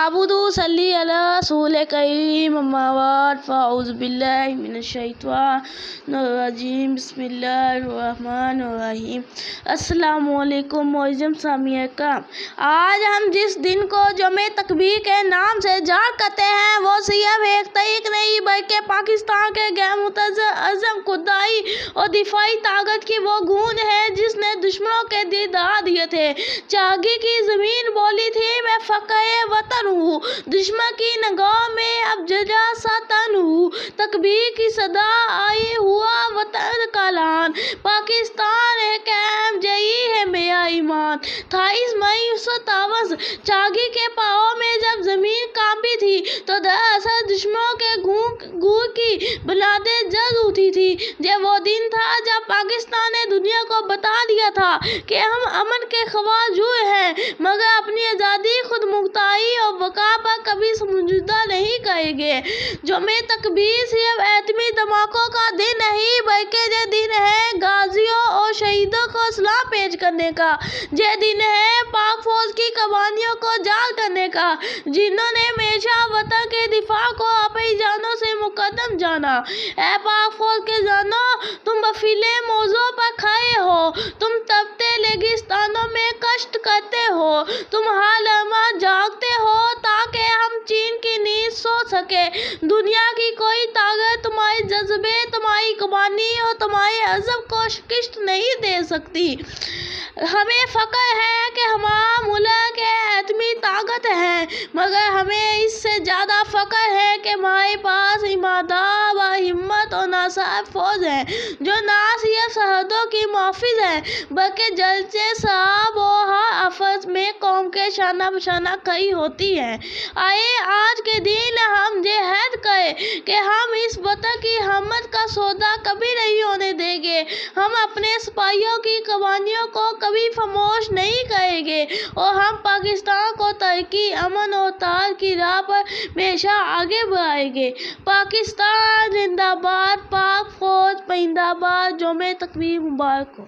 वाबुदू सल्ली अला रसूल करीम अम्मा बाद फ़ाउज़ु बिल्लाहि मिनश शैतानिर रजीम बिस्मिल्लाहिर्रहमानिर्रहीम। अस्सलामु अलैकुम मुअज़्ज़िज़ सामिईन किराम। आज हम जिस दिन को यौम-ए तकबीर के नाम से जान करते हैं वो सिर्फ एक तारीख नहीं बल्कि पाकिस्तान के गैर मुतज़्ज़र अज़म खुदाई और दिफाई ताकत की वो गूंज है जिसने दुश्मनों के दिल दहा दिए थे। चागी की ज़मीन बोली थी मैं फ़ख्र-ए वतन हूँ, दुश्मन की निगाह में अब जजा सा तन हूँ। तकबीर की सदा आई हुआ वतन का ऐलान, पाकिस्तान एक अहम जई है मेरा ईमान। 28 मई 1953 चागी के पाँव में जब ज़मीन कांपी थी तो दरअसल दुश्मनों के गूर की बुनियादें जल उठी थी। ये वो दिन था जब पाकिस्तान ने दुनिया को बता दिया था कि हम अमन के ख्वाजूर हैं मगर अपनी आज़ादी, खुद मुख्तारी और बका पर कभी समझौता नहीं करेंगे। यौम-ए तकबीर सिर्फ एटमी धमाकों का दिन नहीं बल्कि ये दिन है गाजियों और शहीदों को सलाम पेश करने का। ये दिन है पाक फौज की कुर्बानियों को याद करने का जिन्होंने हमेशा वतन के दिफा को अपनी जानों से मुकद्दम जाना। ऐ पाक फौज के जानो तुम बर्फीले मौजों पर खड़े हो, तुम तपते रेगिस्तानों में कष्ट करते हो, तुम हर लम्हा जागते हो ताकि हम चीन की नींद सो सके। दुनिया की कोई ताकत तुम्हारे जज्बे, तुम्हारी कुर्बानी और तुम्हारे अज़म को शिकस्त नहीं दे सकती। हमें फ़ख्र है कि हमारा मुल्क एटमी ताकत है मगर हमें इससे ज़्यादा फ़ख्र है कि हमारे पास ईमानदार व हिम्मत और नासाब फौज है जो ना सिर्फ सरहदों की मुहाफ़िज़ है बल्कि जलते शराब और हर आफत में कौम के शाना बशाना खड़ी होती है। आइए आज के दिन हम ये अहद करें कि हम इस वतन की हिम्मत का सौदा कभी नहीं होने देंगे। हम अपने सिपाहियों की कुर्बानियों को कभी फरामोश नहीं करेंगे और हम पाकिस्तान को तरक्की, अमन और इत्तेहाद की राह पर हमेशा आगे बढ़ाएंगे। पाकिस्तान जिंदाबाद, पाक फौज जिंदाबाद। यौम-ए तकबीर मुबारक हो।